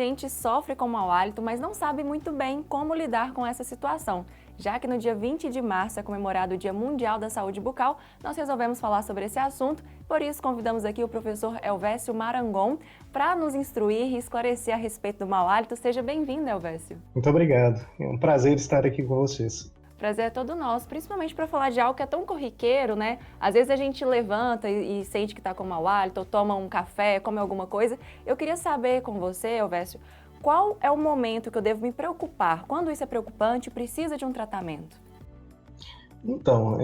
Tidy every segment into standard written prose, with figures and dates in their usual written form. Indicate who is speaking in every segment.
Speaker 1: gente sofre com mau hálito, mas não sabe muito bem como lidar com essa situação. Já que no dia 20 de março é comemorado o Dia Mundial da Saúde Bucal, nós resolvemos falar sobre esse assunto, por isso convidamos aqui o professor Elvésio Marangon para nos instruir e esclarecer a respeito do mau hálito. Seja bem-vindo, Elvésio.
Speaker 2: Muito obrigado. É um prazer estar aqui com vocês.
Speaker 1: Prazer é todo nosso, principalmente para falar de algo que é tão corriqueiro, né? Às vezes a gente levanta e sente que está com mau hálito, ou toma um café, come alguma coisa. Eu queria saber com você, Elvésio, qual é o momento que eu devo me preocupar? Quando isso é preocupante e precisa de um tratamento?
Speaker 2: Então,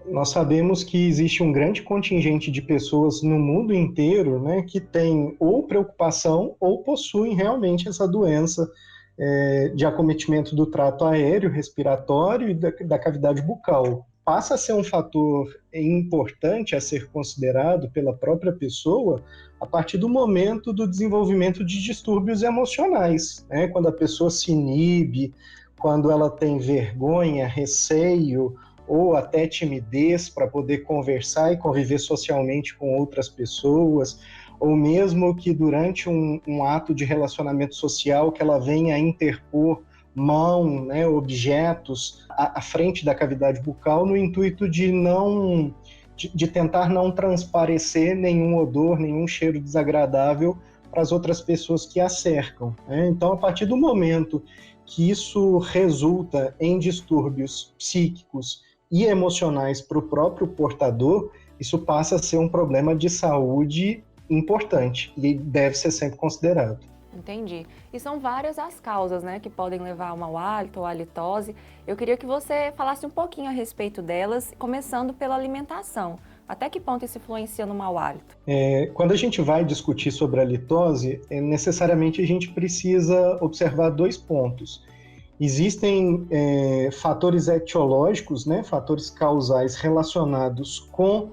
Speaker 2: nós sabemos que existe um grande contingente de pessoas no mundo inteiro, né, que tem ou preocupação ou possuem realmente essa doença de acometimento do trato aéreo, respiratório e da cavidade bucal. Passa a ser um fator importante a ser considerado pela própria pessoa a partir do momento do desenvolvimento de distúrbios emocionais, né? Quando a pessoa se inibe, quando ela tem vergonha, receio ou até timidez para poder conversar e conviver socialmente com outras pessoas, ou mesmo que durante um ato de relacionamento social que ela venha a interpor mão, né, objetos à frente da cavidade bucal no intuito de tentar não transparecer nenhum odor, nenhum cheiro desagradável para as outras pessoas que a cercam, né? Então, a partir do momento que isso resulta em distúrbios psíquicos e emocionais para o próprio portador, isso passa a ser um problema de saúde importante e deve ser sempre considerado.
Speaker 1: Entendi. E são várias as causas, né, que podem levar ao mau hálito ou à halitose. Eu queria que você falasse um pouquinho a respeito delas, começando pela alimentação. Até que ponto isso influencia no mau hálito?
Speaker 2: Quando a gente vai discutir sobre a halitose, necessariamente a gente precisa observar dois pontos. Existem fatores etiológicos, né, fatores causais relacionados com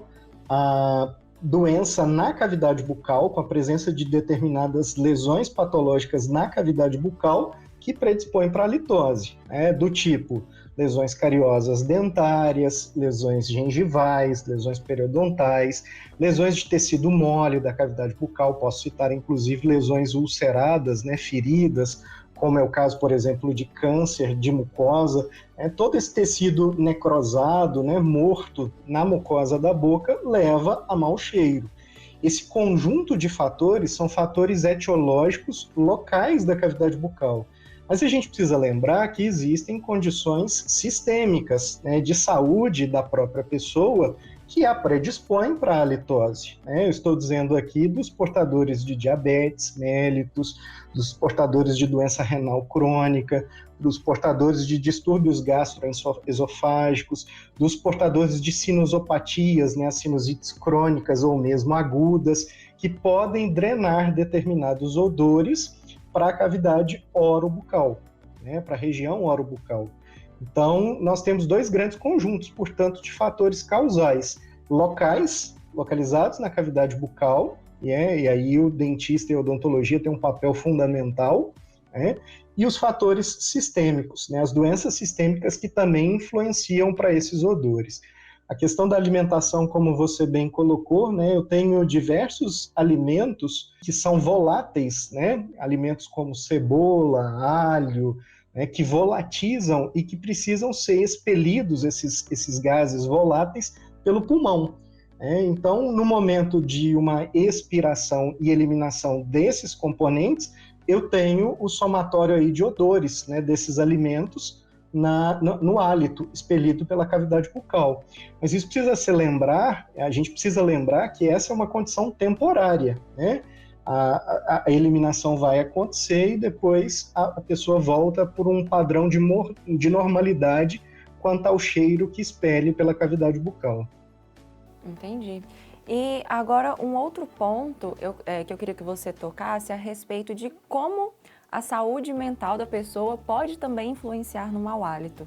Speaker 2: a doença na cavidade bucal, com a presença de determinadas lesões patológicas na cavidade bucal, que predispõem para a halitose, né, do tipo lesões cariosas dentárias, lesões gengivais, lesões periodontais, lesões de tecido mole da cavidade bucal, posso citar inclusive lesões ulceradas, né, feridas, como é o caso, por exemplo, de câncer de mucosa. Todo esse tecido necrosado, né, morto na mucosa da boca, leva a mau cheiro. Esse conjunto de fatores são fatores etiológicos locais da cavidade bucal. Mas a gente precisa lembrar que existem condições sistêmicas, né, de saúde da própria pessoa que a predispõem para a halitose. Eu estou dizendo aqui dos portadores de diabetes mellitus, dos portadores de doença renal crônica, dos portadores de distúrbios gastroesofágicos, dos portadores de sinusopatias, né, as sinusites crônicas ou mesmo agudas, que podem drenar determinados odores para a cavidade orobucal, né, para a região orobucal. Então, nós temos dois grandes conjuntos, portanto, de fatores causais localizados na cavidade bucal, e aí o dentista e a odontologia têm um papel fundamental, né, e os fatores sistêmicos, né, as doenças sistêmicas que também influenciam para esses odores. A questão da alimentação, como você bem colocou, né, eu tenho diversos alimentos que são voláteis, né, alimentos como cebola, alho, que volatizam e que precisam ser expelidos, esses gases voláteis, pelo pulmão. Então, no momento de uma expiração e eliminação desses componentes, eu tenho o somatório aí de odores, né, desses alimentos no hálito, expelido pela cavidade bucal. Mas isso a gente precisa lembrar que essa é uma condição temporária, né? A eliminação vai acontecer e depois a pessoa volta por um padrão de normalidade quanto ao cheiro que expele pela cavidade bucal.
Speaker 1: Entendi. E agora um outro ponto que eu queria que você tocasse a respeito de como a saúde mental da pessoa pode também influenciar no mau hálito.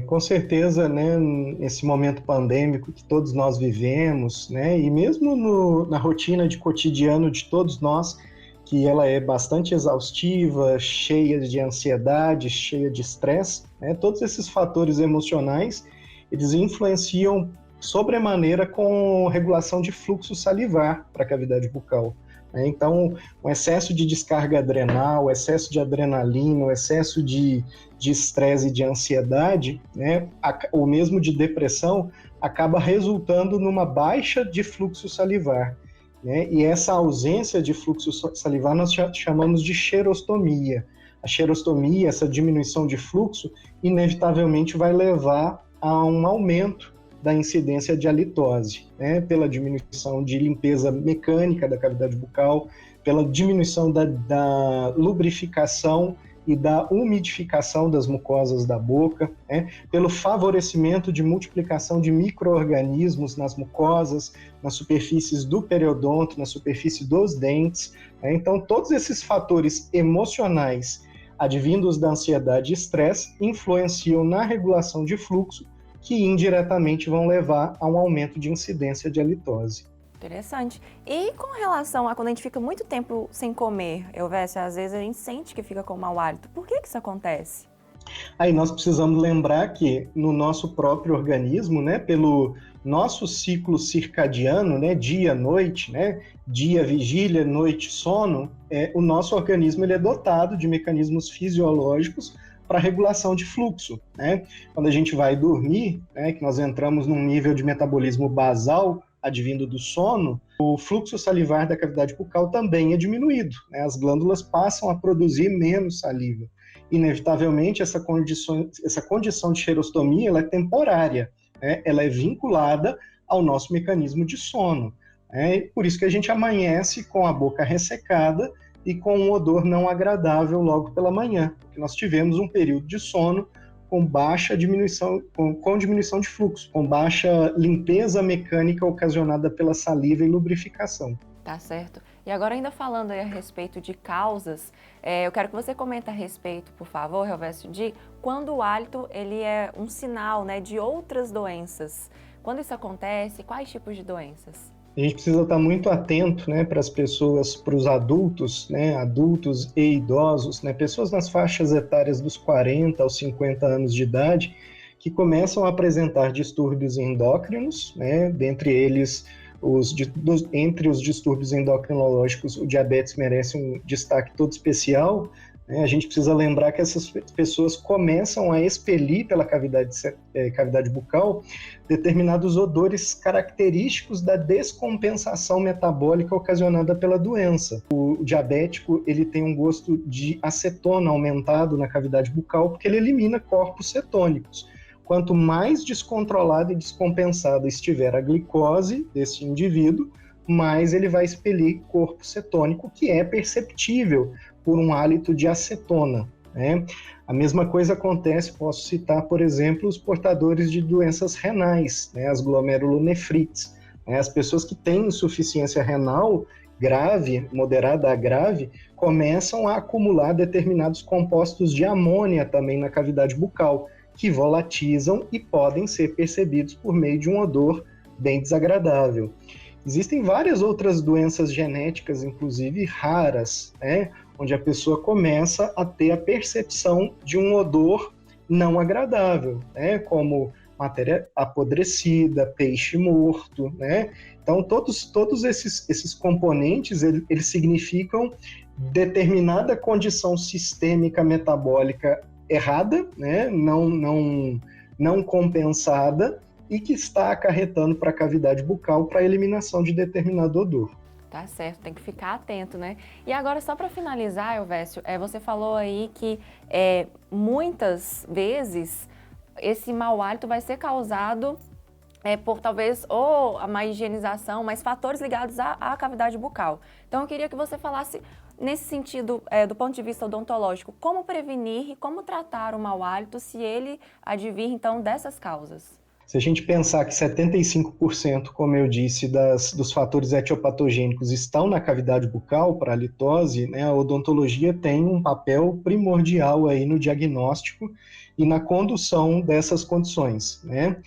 Speaker 2: Com certeza, né, nesse momento pandêmico que todos nós vivemos, né, e mesmo na rotina de cotidiano de todos nós, que ela é bastante exaustiva, cheia de ansiedade, cheia de estresse, né, todos esses fatores emocionais, eles influenciam sobremaneira com regulação de fluxo salivar para a cavidade bucal. né? Então, o excesso de descarga adrenal, o excesso de adrenalina, o excesso de estresse e de ansiedade, né, ou mesmo de depressão, acaba resultando numa baixa de fluxo salivar, né? E essa ausência de fluxo salivar nós chamamos de xerostomia. A xerostomia, essa diminuição de fluxo, inevitavelmente vai levar a um aumento da incidência de halitose, né? Pela diminuição de limpeza mecânica da cavidade bucal, pela diminuição da lubrificação e da umidificação das mucosas da boca, né? Pelo favorecimento de multiplicação de micro-organismos nas mucosas, nas superfícies do periodonto, na superfície dos dentes, né? Então, todos esses fatores emocionais advindos da ansiedade e estresse influenciam na regulação de fluxo, que indiretamente vão levar a um aumento de incidência de halitose.
Speaker 1: Interessante. E com relação a quando a gente fica muito tempo sem comer, Elvésio, às vezes a gente sente que fica com mau hálito. Por que isso acontece?
Speaker 2: Aí nós precisamos lembrar que no nosso próprio organismo, né, pelo nosso ciclo circadiano, né, dia-noite, né, dia, vigília, noite, sono, o nosso organismo ele é dotado de mecanismos fisiológicos para regulação de fluxo, né? Quando a gente vai dormir, né, que nós entramos num nível de metabolismo basal, advindo do sono, o fluxo salivar da cavidade bucal também é diminuído, né? As glândulas passam a produzir menos saliva. Inevitavelmente, essa condição de xerostomia ela é temporária, né? Ela é vinculada ao nosso mecanismo de sono, né? Por isso que a gente amanhece com a boca ressecada e com um odor não agradável logo pela manhã, porque nós tivemos um período de sono com baixa diminuição, com diminuição de fluxo, com baixa limpeza mecânica ocasionada pela saliva e lubrificação.
Speaker 1: Tá certo. E agora ainda falando aí a respeito de causas, eu quero que você comente a respeito, por favor, Elvésio, de quando o hálito ele é um sinal, né, de outras doenças. Quando isso acontece, quais tipos de doenças?
Speaker 2: A gente precisa estar muito atento, né, para as pessoas, para os adultos, né, adultos e idosos, né, pessoas nas faixas etárias dos 40 aos 50 anos de idade, que começam a apresentar distúrbios endócrinos, né, dentre eles, entre os distúrbios endocrinológicos, o diabetes merece um destaque todo especial, né? A gente precisa lembrar que essas pessoas começam a expelir pela cavidade bucal determinados odores característicos da descompensação metabólica ocasionada pela doença. O diabético ele tem um gosto de acetona aumentado na cavidade bucal porque ele elimina corpos cetônicos. Quanto mais descontrolada e descompensada estiver a glicose desse indivíduo, mais ele vai expelir corpo cetônico, que é perceptível por um hálito de acetona, né? A mesma coisa acontece, posso citar, por exemplo, os portadores de doenças renais, né? As glomerulonefrites, né? As pessoas que têm insuficiência renal grave, moderada a grave, começam a acumular determinados compostos de amônia também na cavidade bucal, que volatizam e podem ser percebidos por meio de um odor bem desagradável. Existem várias outras doenças genéticas, inclusive raras, né, onde a pessoa começa a ter a percepção de um odor não agradável, né, como matéria apodrecida, peixe morto, né? Então, todos esses componentes, eles significam determinada condição sistêmica metabólica errada, né, não compensada, e que está acarretando para a cavidade bucal para a eliminação de determinado odor.
Speaker 1: Tá certo, tem que ficar atento, né? E agora, só para finalizar, Elvésio, você falou aí que muitas vezes esse mau hálito vai ser causado por talvez ou a má higienização, mas fatores ligados à cavidade bucal. Então, eu queria que você falasse nesse sentido, do ponto de vista odontológico, como prevenir e como tratar o mau hálito se ele advir, então, dessas causas?
Speaker 2: Se a gente pensar que 75%, como eu disse, dos fatores etiopatogênicos estão na cavidade bucal para a halitose, né, a odontologia tem um papel primordial aí no diagnóstico e na condução dessas condições, né?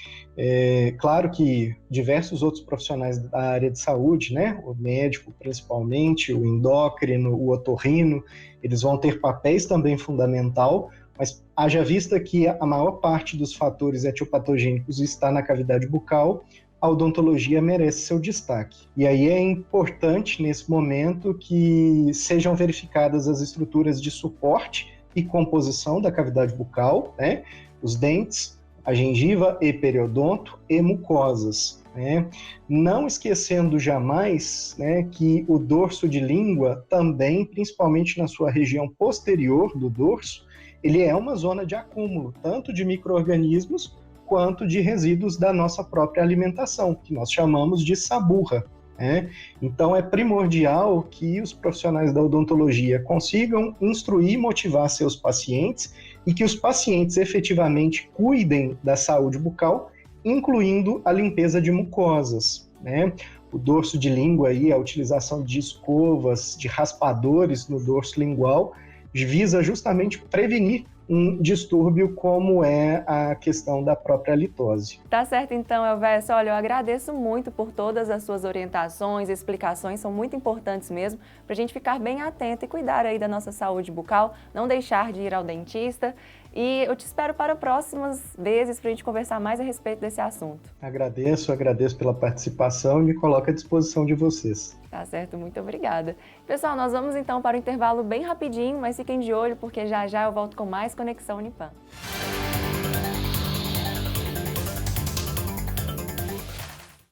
Speaker 2: Claro que diversos outros profissionais da área de saúde, né, o médico principalmente, o endócrino, o otorrino, eles vão ter papéis também fundamental, mas haja vista que a maior parte dos fatores etiopatogênicos está na cavidade bucal, a odontologia merece seu destaque. E aí é importante, nesse momento, que sejam verificadas as estruturas de suporte e composição da cavidade bucal, né? Os dentes, a gengiva e periodonto e mucosas, né? Não esquecendo jamais, né, que o dorso de língua também, principalmente na sua região posterior do dorso, ele é uma zona de acúmulo, tanto de micro-organismos quanto de resíduos da nossa própria alimentação, que nós chamamos de saburra, né? Então é primordial que os profissionais da odontologia consigam instruir e motivar seus pacientes e que os pacientes efetivamente cuidem da saúde bucal, incluindo a limpeza de mucosas, né? O dorso de língua aí, a utilização de escovas, de raspadores no dorso lingual, visa justamente prevenir um distúrbio como é a questão da própria litose.
Speaker 1: Tá certo então, Elvésio. Olha, eu agradeço muito por todas as suas orientações, explicações, são muito importantes mesmo, para a gente ficar bem atento e cuidar aí da nossa saúde bucal, não deixar de ir ao dentista. E eu te espero para próximas vezes para a gente conversar mais a respeito desse assunto.
Speaker 2: Agradeço pela participação e me coloco à disposição de vocês.
Speaker 1: Tá certo, muito obrigada. Pessoal, nós vamos então para o intervalo bem rapidinho, mas fiquem de olho porque já já eu volto com mais Conexão Unipan.